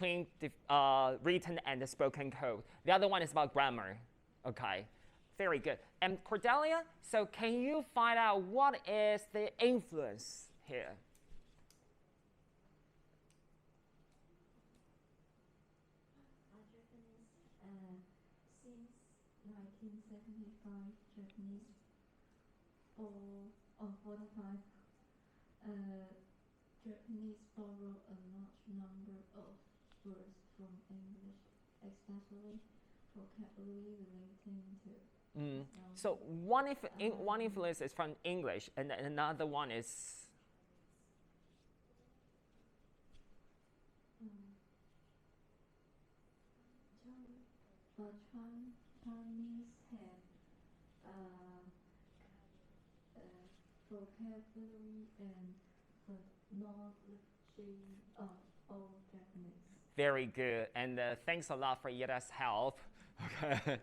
between the written and the spoken code. The other one is about grammar. Okay, very good. And Cordelia, so can you find out what is the influence here? Since 1975, Japanese or 45, Japanese borrow a large number of words from English, especially vocabulary relating to. So one influence is from English, and another one is. Chinese have vocabulary and phonology of all Japanese. Very good, and thanks a lot for Yeda's help. Okay,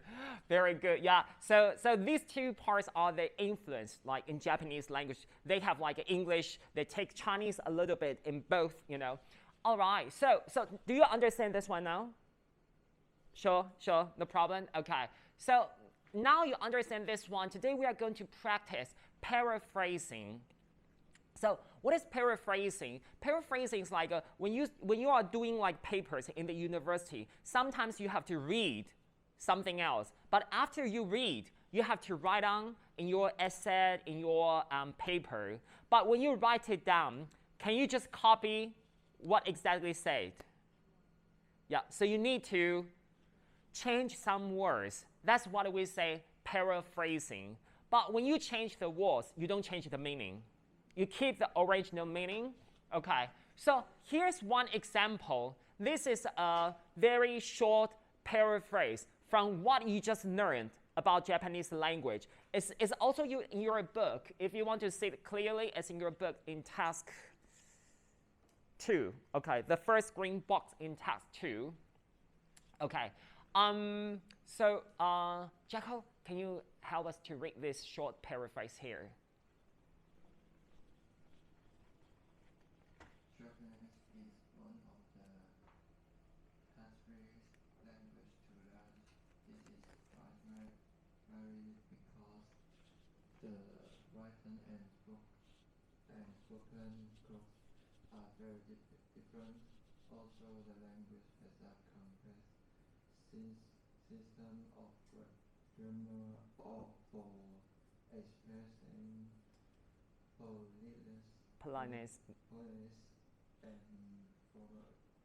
very good. Yeah. So these two parts are the influence, like in Japanese language. They have like English. They take Chinese a little bit in both. All right. So do you understand this one now? Sure, no problem. Okay. So now you understand this one. Today we are going to practice paraphrasing. So what is paraphrasing? Paraphrasing is like when you are doing like papers in the university, sometimes you have to read something else. But after you read, you have to write down in your essay, in your paper. But when you write it down, can you just copy what exactly said? Yeah, so you need to change some words. That's what we say paraphrasing. But when you change the words, you don't change the meaning. You keep the original meaning. Okay, so here's one example. This is a very short paraphrase from what you just learned about Japanese language. It's also in your book. If you want to see it clearly, it's in your book in task 2. Okay, the first green box in task 2. Okay, so Jacko, can you help us to read this short paraphrase here? Japanese is one of the hardest language to learn. This is primarily because the written and spoken codes are very different. Also, the language has a complex system of grammar for expressing politeness and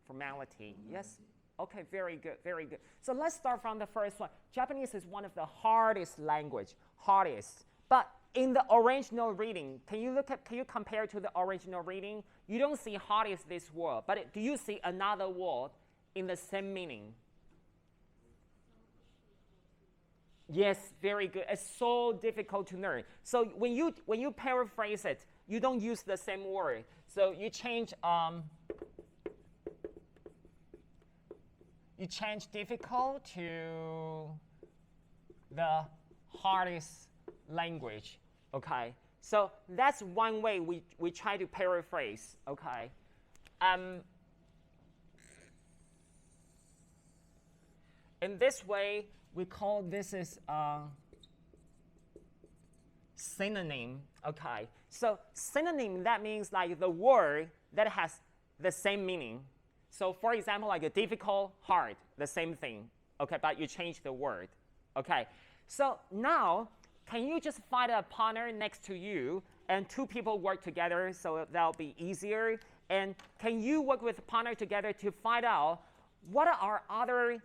formality. Yes. Okay, very good, very good. So let's start from the first one. Japanese is one of the hardest language, hardest. But in the original reading, can you compare to the original reading? You don't see hardest this word, but do you see another word in the same meaning? Yes, very good. It's so difficult to learn. So when you paraphrase it, you don't use the same word. So you change difficult to the hardest language. Okay. So that's one way we try to paraphrase. Okay. In this way, we call this is synonym. Okay, so synonym, that means like the word that has the same meaning. So for example, like a difficult, hard, the same thing. Okay, but you change the word. Okay, so now can you just find a partner next to you and two people work together so that'll be easier? And can you work with a partner together to find out what are other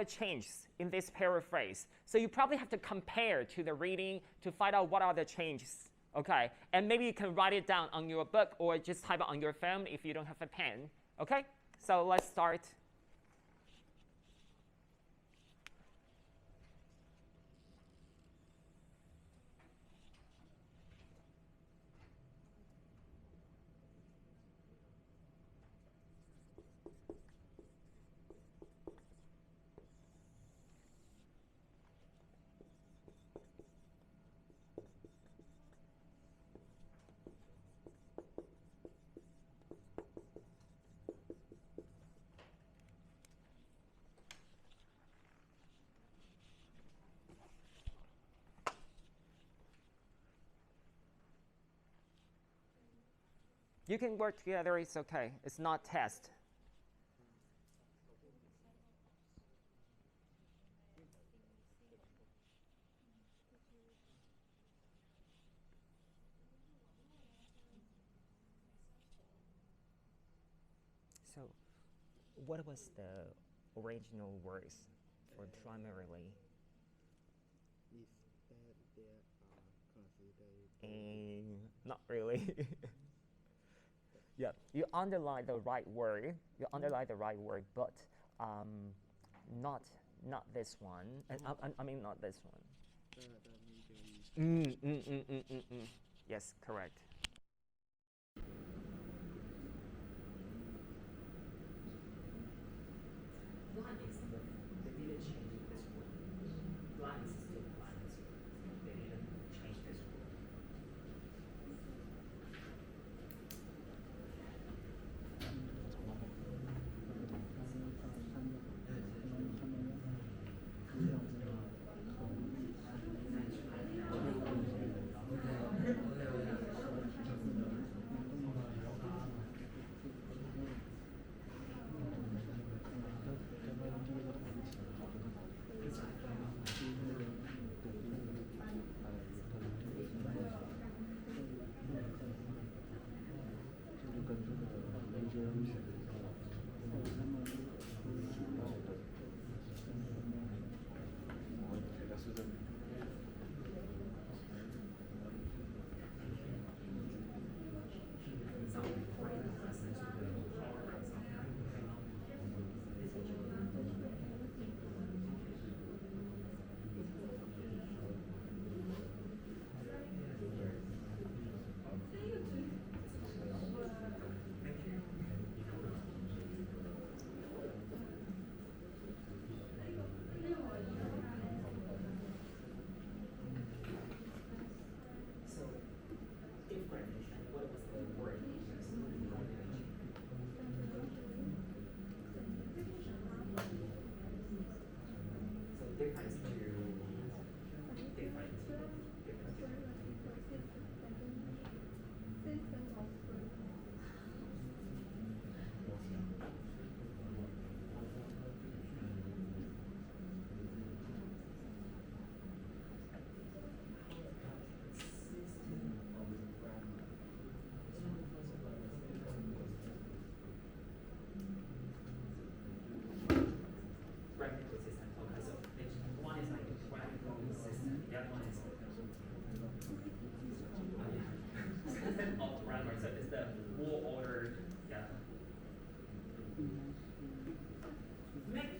changes in this paraphrase? So you probably have to compare to the reading to find out what are the changes. Okay, and maybe you can write it down on your book or just type it on your phone if you don't have a pen. Okay, so let's start. You can work together, it's okay. It's not test. So, what was the original words for primarily? Is that there are considered Not really. Yeah, you underline the right word. You underline the right word, but um, not this one. And I mean not this one. the medium Yes, correct. Blind is they didn't change this word. Blind is still blind. They didn't change this word.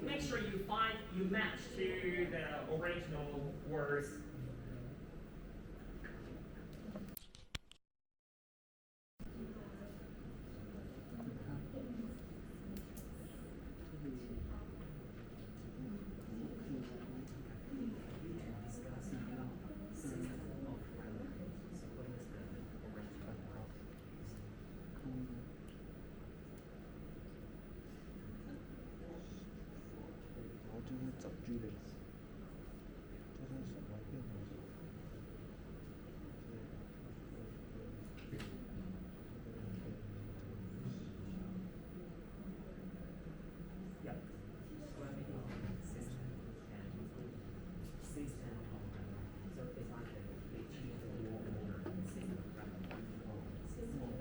Make sure you match to the original words.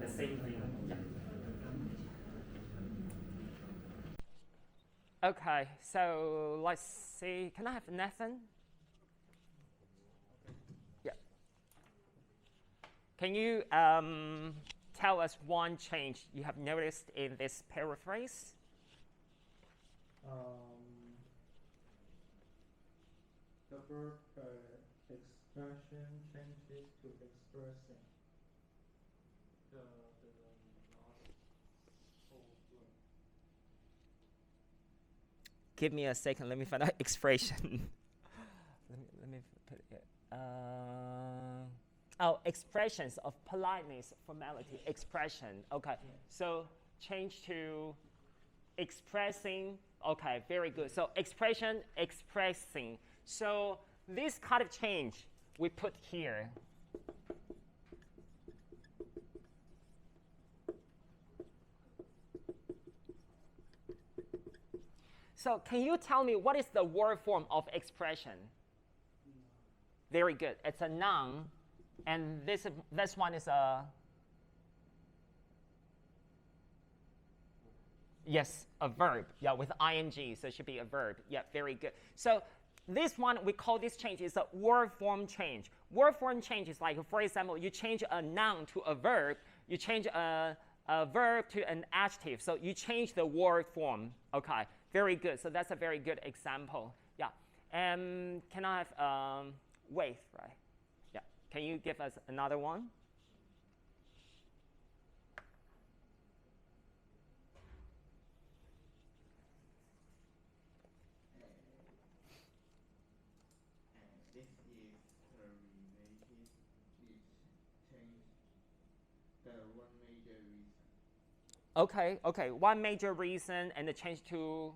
The same thing. Yeah. Okay, so let's see. Can I have Nathan? Yeah. Can you tell us one change you have noticed in this paraphrase? The verb expression changes to expressing. The last whole word. Give me a second. Let me find out expression. let me put it. Expressions of politeness, formality, expression. Okay, so change to expressing. Okay, very good. So expression, expressing. So this kind of change we put here. So can you tell me what is the word form of expression? Very good. It's a noun, and this one is a yes, a verb. Yeah, with ing, so it should be a verb. Yeah, very good. So this one, we call this change is a word form change. Word form change is like, for example, you change a noun to a verb, you change a verb to an adjective. So you change the word form. Okay, very good. So that's a very good example. Yeah. And can I have Wave, right? Yeah. Can you give us another one? This is the related which change the one major reason. Okay, okay. One major reason and the change to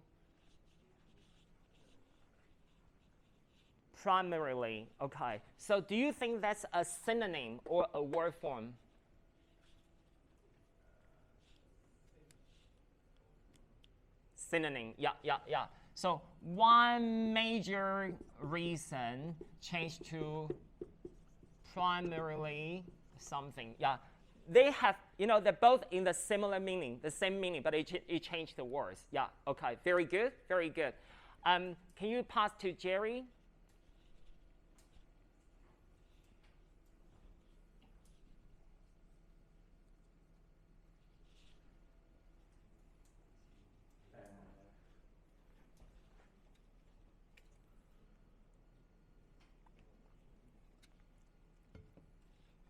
primarily. Okay. So do you think that's a synonym or a word form? Synonym. Yeah, yeah, yeah. So one major reason change to primarily something. Yeah. They have, they're both in the similar meaning, the same meaning, but it changed the words. Yeah, okay, very good, very good. Can you pass to Jerry?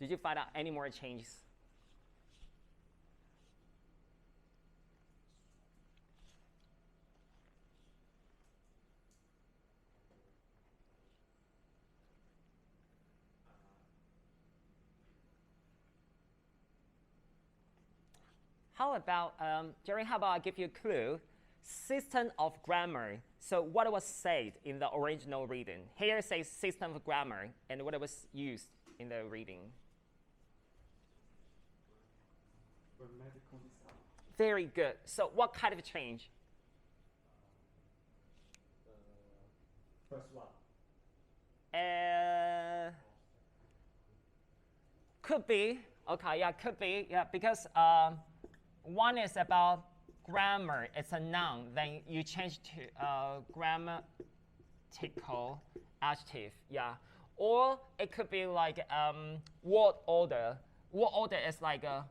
Did you find out any more changes? How about, Jerry, how about I give you a clue? System of grammar. So what was said in the original reading? Here it says system of grammar, and what was used in the reading? Grammatical design. Very good. So what kind of change? First one. Could be. Okay, yeah, could be. Yeah, because one is about grammar. It's a noun. Then you change to grammatical adjective. Yeah. Or it could be like word order. Word order is like a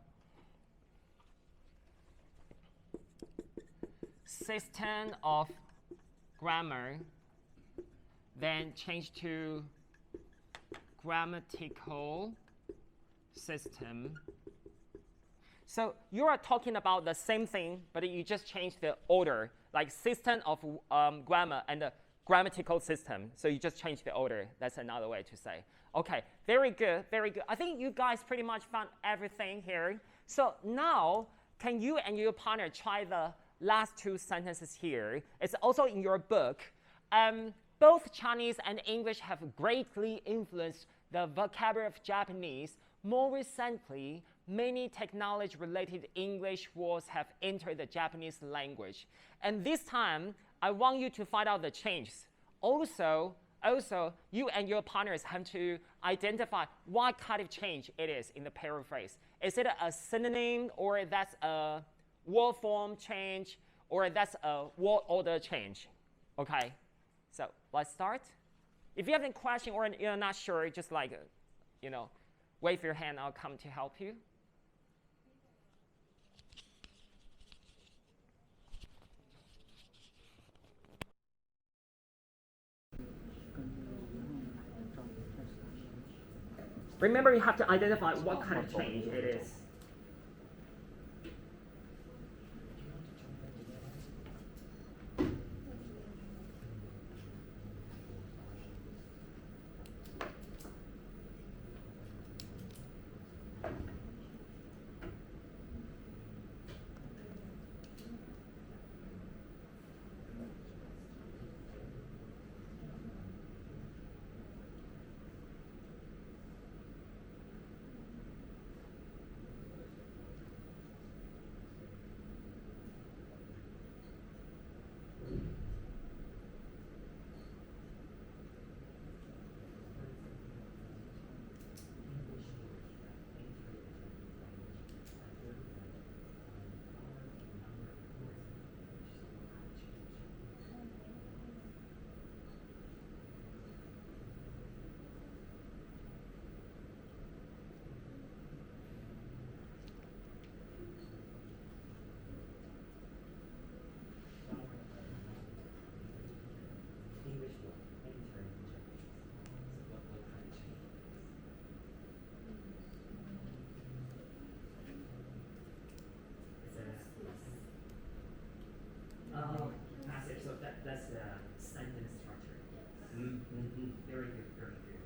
system of grammar, then change to grammatical system. So you are talking about the same thing, but you just change the order, like system of grammar and the grammatical system. So you just change the order. That's another way to say. Okay, very good, very good. I think you guys pretty much found everything here. So now, can you and your partner try the last two sentences here? It's also in your book. Both Chinese and English have greatly influenced the vocabulary of Japanese. More recently, many technology-related English words have entered the Japanese language. And this time, I want you to find out the changes. Also, you and your partners have to identify what kind of change it is in the paraphrase. Is it a synonym, or that's a word form change, or that's a word order change? Okay, so let's start. If you have any question or you're not sure, just like, wave your hand, I'll come to help you. Remember, you have to identify what kind of change it is. That's the sentence structure. Mm-hmm. Very good, very good.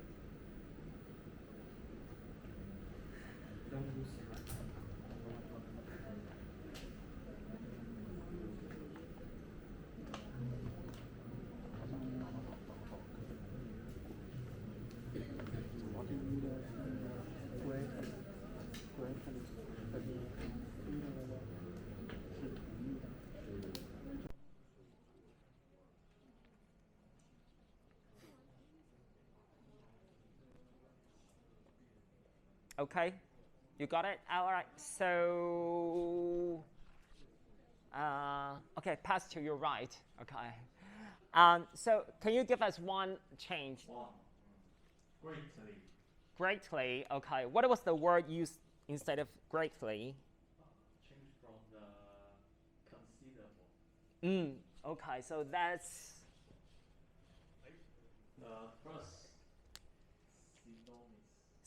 Don't lose your mind. Okay, you got it? All right, so, okay, pass to your right, okay. So can you give us one change? One. Greatly. Greatly, okay. What was the word used instead of greatly? Change from the considerable. Okay, so that's The first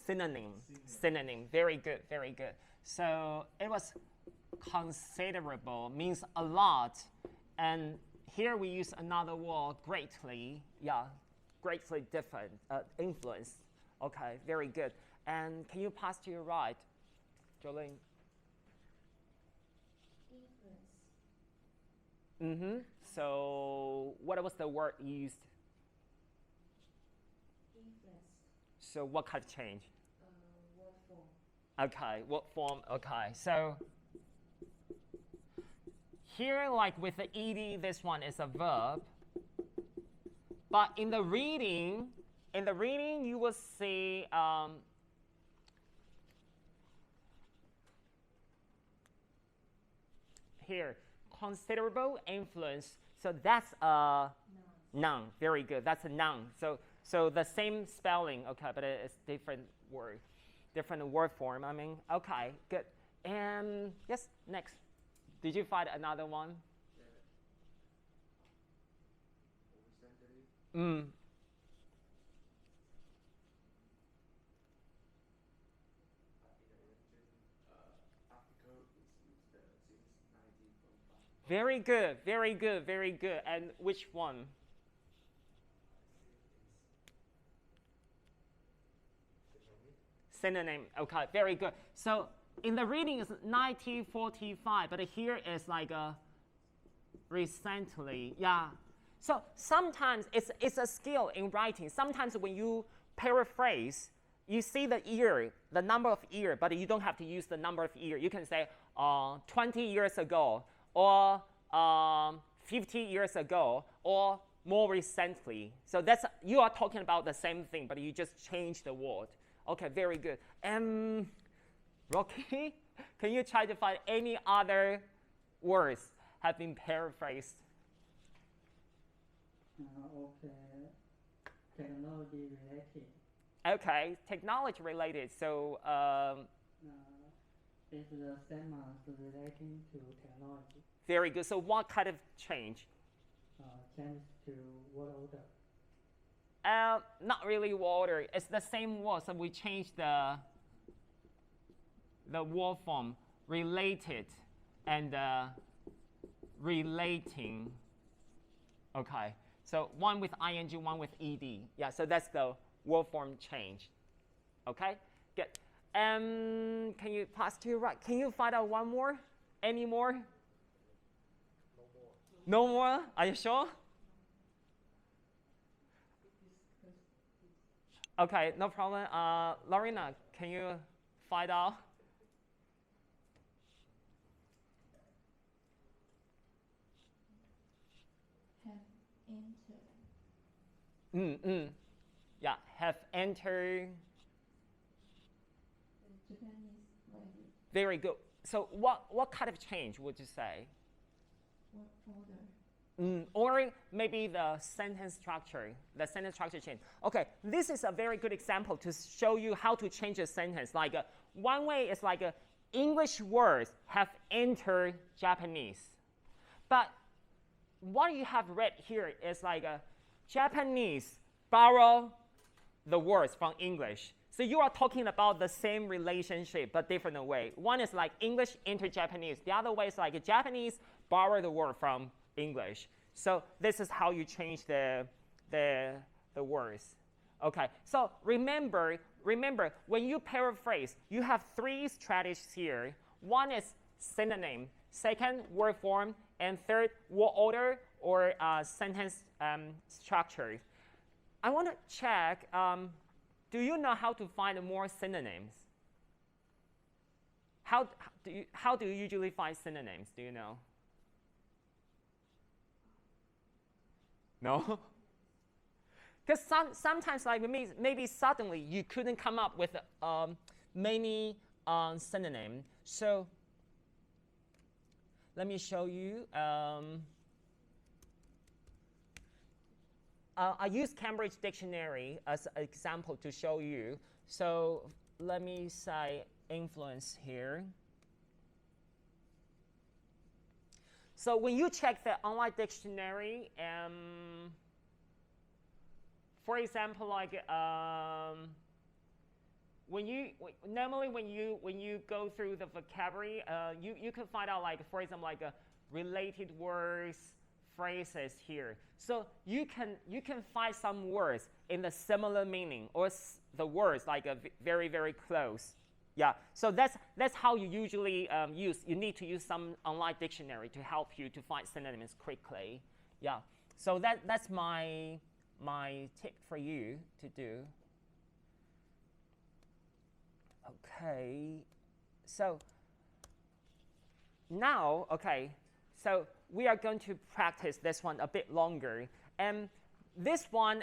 synonyms. synonym. Very good, very good. So it was considerable, means a lot. And here we use another word, greatly. Yeah, greatly different, influence. Okay, very good. And can you pass to your right, Jolene? Influence. So what was the word used? Influence. So what kind of change? What form? Okay, what form? Okay, so here, like with the ed, this one is a verb. But in the reading, you will see here, considerable influence. So that's a noun. Very good. That's a noun. So the same spelling, okay, but it's different word form. I mean, okay, good. And yes, next. Did you find another one? Recently, article is used since 1945. Very good, very good, very good. And which one? Synonym. Okay, very good. So in the reading is 1945, but here is like a recently. Yeah. So sometimes it's a skill in writing. Sometimes when you paraphrase, you see the year, the number of year, but you don't have to use the number of year. You can say 20 years ago, or 50 years ago, or more recently. So that's, you are talking about the same thing, but you just change the word. Okay, very good. Rocky, can you try to find any other words have been paraphrased? Okay, technology related. Okay, technology related. So It's the same as relating to technology. very good. So what kind of change? Change to word order. Not really water. It's the same word, so we change the word form, related and relating. Okay, so one with ing, one with ed. Yeah, so that's the word form change. Okay, good. Can you pass to your right? Can you find out one more? Any more? No more. No more? Are you sure? Okay, no problem. Lorena, can you find out? Have entered. Yeah, have entered. The Japanese language. Very good. So what kind of change would you say? What order? Or maybe the sentence structure change. Okay, this is a very good example to show you how to change a sentence. Like one way is like English words have entered Japanese. But what you have read here is like Japanese borrow the words from English. So you are talking about the same relationship, but different way. One is like English enter Japanese. The other way is like Japanese borrow the word from English. So this is how you change the words. Okay, so remember, when you paraphrase, you have three strategies here. One is synonym, second, word form, and third, word order or sentence structure. I want to check, do you know how to find more synonyms? How do you usually find synonyms? Do you know? No? Because sometimes, like maybe suddenly you couldn't come up with many synonyms. So let me show you. I use Cambridge Dictionary as an example to show you. So let me say influence here. So when you check the online dictionary, for example, like normally when you go through the vocabulary, you can find out, like, for example, like related words, phrases here. So you can find some words in the similar meaning, or the words like very, very close. Yeah, so that's how you usually use. You need to use some online dictionary to help you to find synonyms quickly. Yeah, so that's my tip for you to do. Okay, so now, okay, so we are going to practice this one a bit longer. And this one,